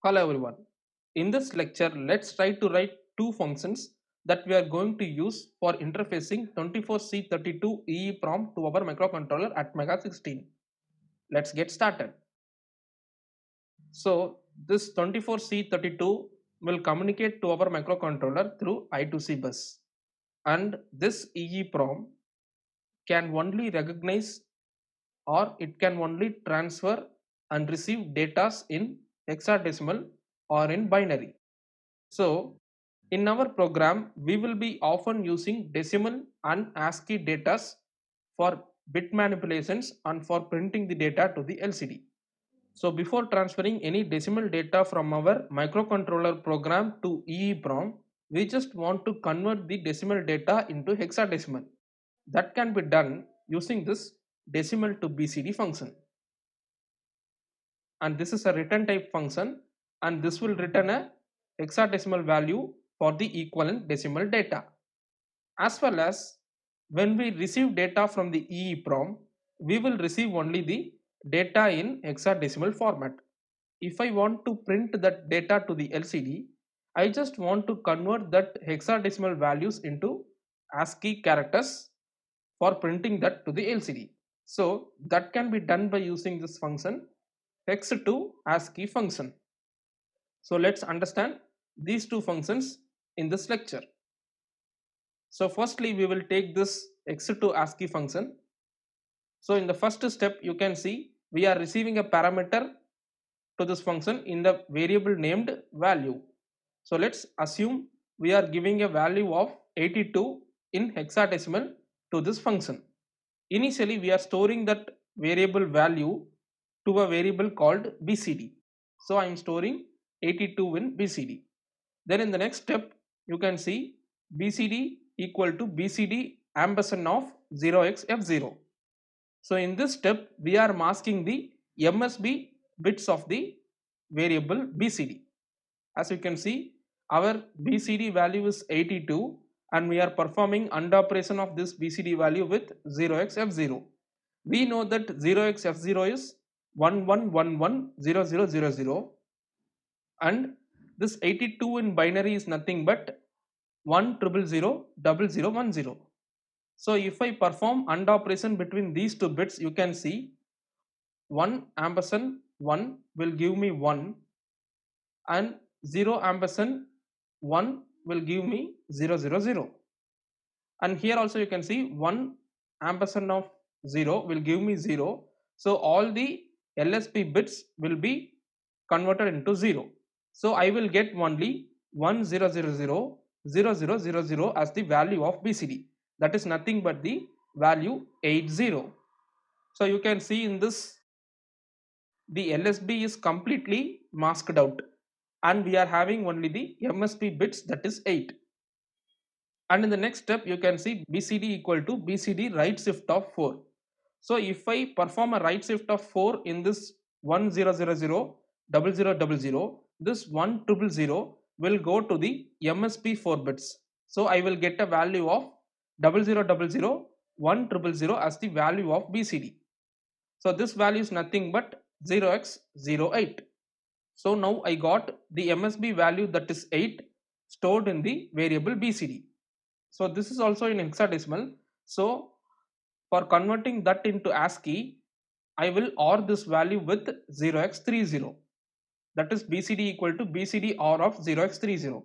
Hello everyone. In this lecture, let's try to write two functions that we are going to use for interfacing 24C32 EEPROM to our microcontroller at Mega 16. Let's get started. So this 24C32 will communicate to our microcontroller through I2C bus, and this EEPROM can only recognize or it can only transfer and receive data in hexadecimal or in binary. So in our program, we will be often using decimal and ASCII datas for bit manipulations and for printing the data to the LCD. So before transferring any decimal data from our microcontroller program to EEPROM, we just want to convert the decimal data into hexadecimal. That can be done using this decimal to BCD function. And this is a return type function, and this will return a hexadecimal value for the equivalent decimal data. As well as when we receive data from the EEPROM, we will receive only the data in hexadecimal format. If I want to print that data to the LCD, I just want to convert that hexadecimal values into ASCII characters for printing that to the LCD. So that can be done by using this function hex to ASCII function. So let's understand these two functions in this lecture. So firstly, we will take this hex to ASCII function. So in the first step, you can see we are receiving a parameter to this function in the variable named value. So let's assume we are giving a value of 82 in hexadecimal to this function. Initially, we are storing that variable value to a variable called BCD. So I am storing 82 in BCD. Then in the next step, you can see BCD equal to BCD ampersand of 0xF0. So in this step, we are masking the MSB bits of the variable BCD. As you can see, our BCD value is 82 and we are performing AND operation of this BCD value with 0xF0. We know that 0xF0 is 11110000 and this 82 in binary is nothing but 1000010. So if I perform AND operation between these two bits, you can see 1 ampersand 1 will give me 1 and 0 ampersand 1 will give me 000. And here also you can see 1 ampersand of 0 will give me 0. So all the LSB bits will be converted into 0. So I will get only 10000000 as the value of BCD. That is nothing but the value 80. So you can see in this the LSB is completely masked out and we are having only the MSB bits, that is 8. And in the next step you can see BCD equal to BCD right shift of 4. So if I perform a right shift of 4 in this 10000000, this 1000 will go to the MSB 4 bits. So I will get a value of 00001000 as the value of BCD. So this value is nothing but 0x08. So now I got the MSB value, that is 8, stored in the variable BCD. So this is also in hexadecimal. So for converting that into ASCII, I will OR this value with 0x30. That is BCD equal to BCD OR of 0x30.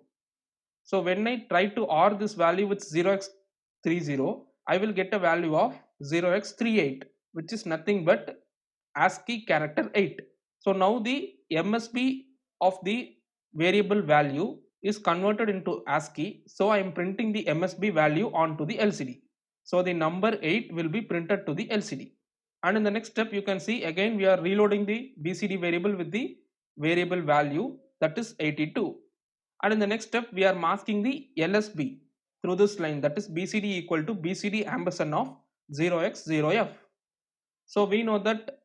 So when I try to OR this value with 0x30, I will get a value of 0x38, which is nothing but ASCII character 8. So now the MSB of the variable value is converted into ASCII. So I am printing the MSB value onto the LCD. So the number 8 will be printed to the LCD. And in the next step you can see again we are reloading the BCD variable with the variable value, that is 82. And in the next step we are masking the LSB through this line, that is BCD equal to BCD ampersand of 0x0f. So we know that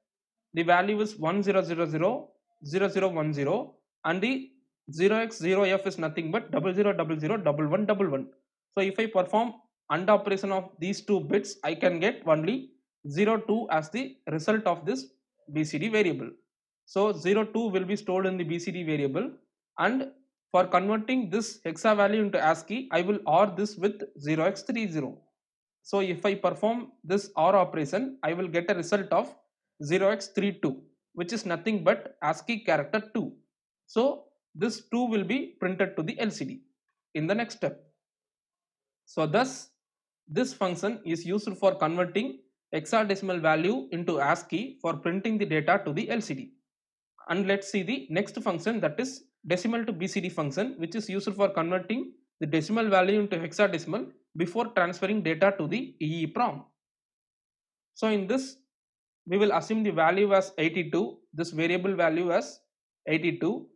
the value is 10000010 and the 0x0f is nothing but 00001111. So if I perform AND operation of these two bits, I can get only 02 as the result of this BCD variable. So 02 will be stored in the BCD variable, and for converting this hexa value into ASCII, I will OR this with 0x30. So if I perform this OR operation, I will get a result of 0x32, which is nothing but ASCII character 2. So this 2 will be printed to the LCD in the next step. So thus this function is used for converting hexadecimal value into ASCII for printing the data to the LCD. And let's see the next function, that is decimal to BCD function, which is used for converting the decimal value into hexadecimal before transferring data to the EEPROM. So in this we will assume the value as 82, this variable value as 82,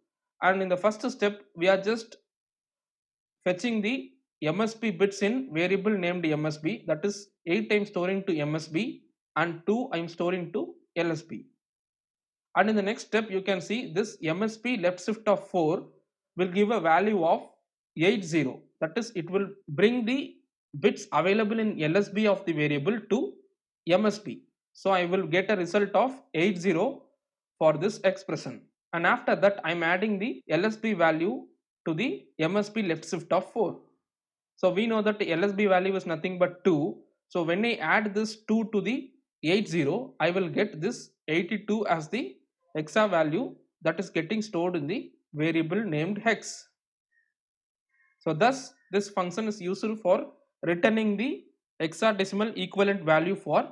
and in the first step we are just fetching the MSB bits in variable named MSB, that is 8 I am storing to MSB and 2 I am storing to LSB. And in the next step you can see this MSB left shift of 4 will give a value of 80, that is it will bring the bits available in LSB of the variable to MSB. So I will get a result of 80 for this expression, and after that I am adding the LSB value to the MSB left shift of 4. So we know that the LSB value is nothing but 2. So when I add this 2 to the 80, I will get this 82 as the hexa value that is getting stored in the variable named hex. So thus this function is useful for returning the hexadecimal equivalent value for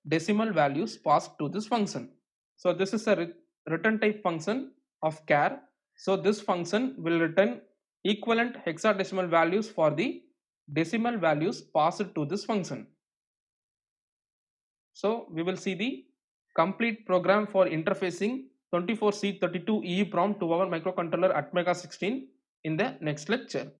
decimal values passed to this function. So this is a return type function of char. So this function will return equivalent hexadecimal values for the decimal values passed to this function. So we will see the complete program for interfacing 24C32 EEPROM to our microcontroller Atmega 16 in the next lecture.